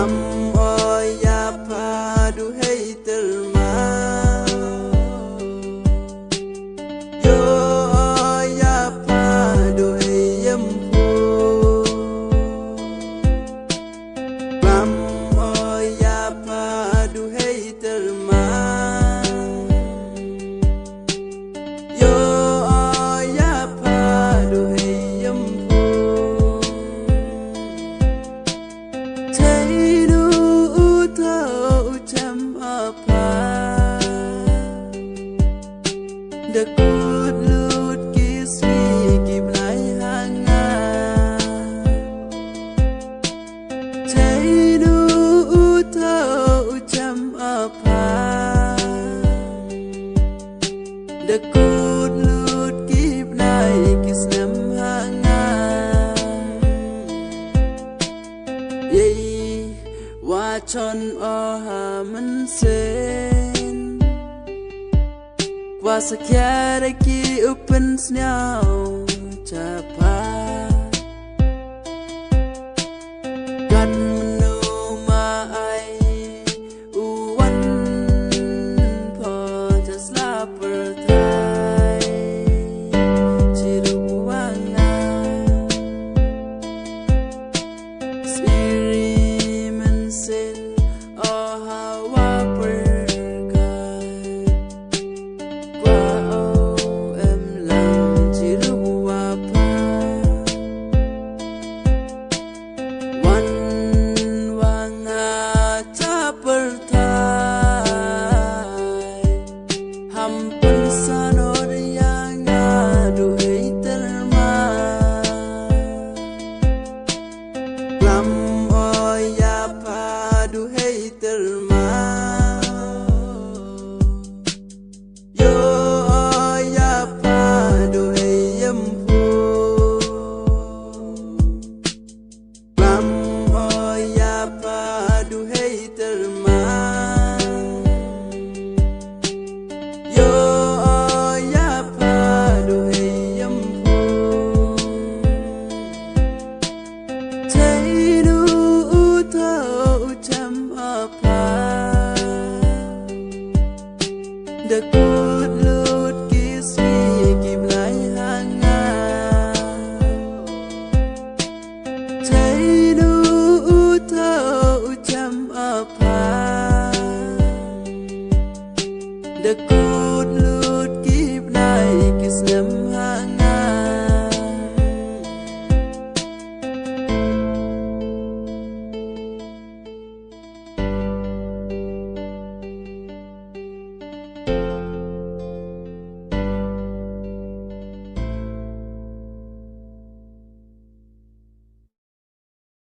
oi ya padu hey terma yo oi ya padu hey yempu oi ya padu hey terma yo oi ya padu hey yempu Dekut lut kismi kiblai hanga Cai du utau jam apa Dekut lut kiblai kisnem hanga Yei wachon oha mensen Wasakyara ki open snow chapa